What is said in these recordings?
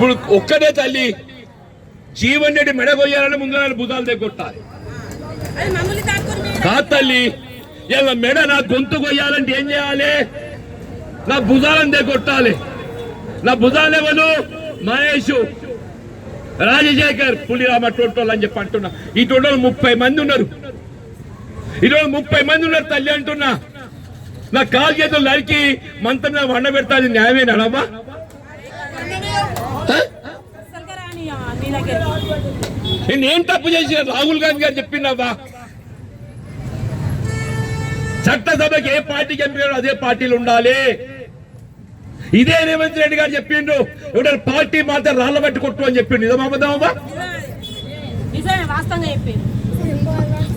ఇప్పుడు ఒక్కడే తల్లి జీవన్ రెడ్డి మెడగొయ్యాలని ముందు భుజాలు దగ్గొట్టాలి కాదు తల్లి. ఇలా మెడ నా గొంతు కొయ్యాలంటే ఏం చేయాలి? నా భుజాలను దగ్గొట్టాలి. నా భుజాలు ఎవరు? మహేష్, రాజశేఖర్, పులిరామ టోటోళ్ళు అని చెప్పి అంటున్నా. ఈ టోటోలు 30 మంది ఉన్నారు. ఈరోజు 30 మంది ఉన్నారు తల్లి అంటున్నా. నా కాలు చేతులు నరికి మంత్రం వండ పెడతా. అది న్యాయమేనాడమ్మా? నేనేం తప్పు చేసిన? రాహుల్ గాంధీ గారు చెప్పిండవ్వా, చట్టసభకి ఏ పార్టీకి ఎంపీ అదే పార్టీలు ఉండాలి. ఇదే రేవంత్ రెడ్డి గారు చెప్పిండ్రు. ఎవడ పార్టీ మాత్రం రాళ్ళ బట్టి కొట్టు అని చెప్పిండు. నిజమా?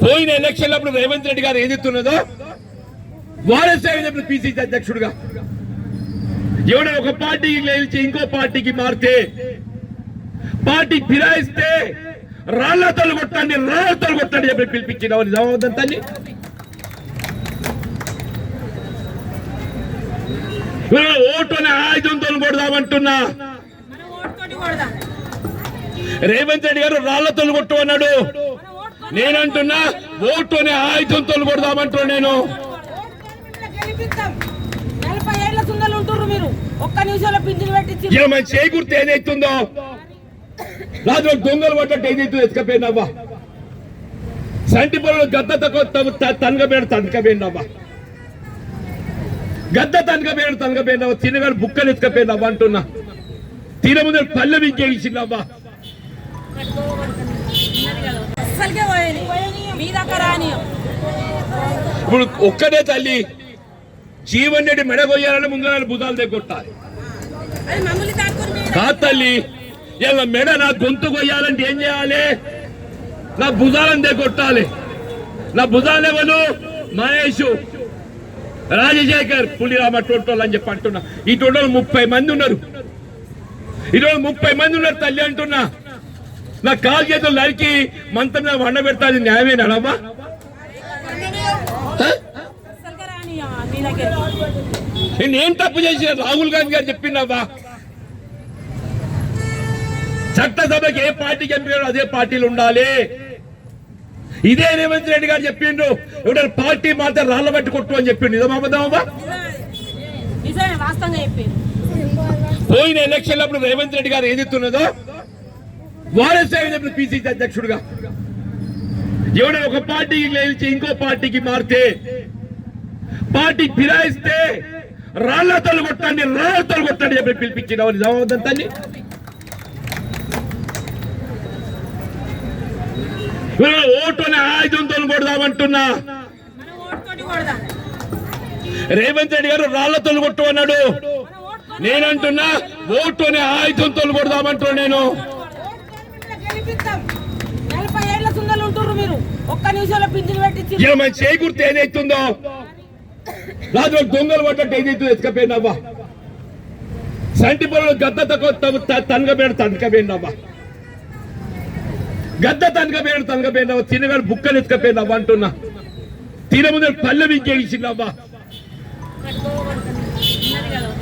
పోయిన ఎలక్షన్ అప్పుడు రేవంత్ రెడ్డి గారు ఏదిస్తున్నదో వారసత్వ పిసిసి అధ్యక్షుడుగా ఎవడ ఒక పార్టీకి గెలిచి ఇంకో పార్టీకి మారితే, పార్టీ ఫిరాయిస్తే రాళ్లతో కొట్టండి, రాళ్లతో కొట్టండి చెప్పి పిలిపించిన నిజమవుతుంది తల్లి. ఓటుని ఆయుధంతో కొడదామంటున్నా. రేవంత్ రెడ్డి గారు రాళ్లతో కొట్టు అన్నాడు. నేనంటున్నా ఓటుని ఆయుధంతో కొడదామంటున్నా. నేను మన చేకూర్తి ఏదైతుందో రాజు దొంగలు పట్టట్టు ఏదైతుందో ఎత్తుకపోయినవ్వా. సంటి పొలం గద్ద తనకపోయినవ్వా. గద్ద తనకపోయినవ్వా. తినగాడు బుక్కలు ఎత్తుకపోయినవ్వా అంటున్నా. తిన ముందు పల్లె వింకేసిందవ్వా. ఇప్పుడు ఒక్కడే తల్లి జీవన్ రెడ్డి మెడగొయ్యాలని ముందు భుజాలు దగ్గొట్టాలి కాదు తల్లి. ఇలా మెడ నా గొంతు కొయ్యాలంటే ఏం చేయాలి? నా భుజాలను దగ్గొట్టాలి. నా భుజాలు ఎవరు? మహేష్, రాజశేఖర్, పులిరామ టోటోళ్ళు అని చెప్పి అంటున్నా. ఈ టోటోలు 30 మంది ఉన్నారు. ఈరోజు 30 మంది ఉన్నారు తల్లి అంటున్నా. నా కాలు చేతులు నరికి మంత్రం వండ పెడతా. అది న్యాయమేనాడమ్మా? నేనేం తప్పు చేసిన? రాహుల్ గాంధీ గారు చెప్పిండవ్వా, చట్టసభకి ఏ పార్టీకి ఎంపీ అదే పార్టీలు ఉండాలి. ఇదే రేవంత్ రెడ్డి గారు చెప్పిండ్రు. ఎవడ పార్టీ మాత్రం రాళ్ళ బట్టి కొట్టు అని చెప్పిండు. నిజమా? పోయిన ఎలక్షన్ అప్పుడు రేవంత్ రెడ్డి గారు ఏదిస్తున్నదో వారసత్వ పిసిసి అధ్యక్షుడుగా ఎవడ ఒక పార్టీకి గెలిచి ఇంకో పార్టీకి మారితే, పార్టీ ఫిరాయిస్తే రాళ్లతో కొట్టండి, రాళ్లతో కొట్టండి చెప్పి పిలిపించిన నిజమవుతుంది తల్లి. ఓటుని ఆయుధంతో కొడదామంటున్నా. రేవంత్ రెడ్డి గారు రాళ్లతో కొట్టు అన్నాడు. నేనంటున్నా ఓటుని ఆయుధంతో కొడదామంటున్నా. నేను మన చేకూర్తి ఏదైతుందో రాజు దొంగలు పట్టట్టు ఏదైతుందో ఎత్తుకపోయినవ్వా. సంటి పొలం గద్ద తనకపోయినవ్వా. గద్ద తనకపోయినవ్వా. తినగాడు బుక్కలు ఎత్తుకపోయినవ్వా అంటున్నా. తిన ముందు పల్లె వింకేసిందవ్వా.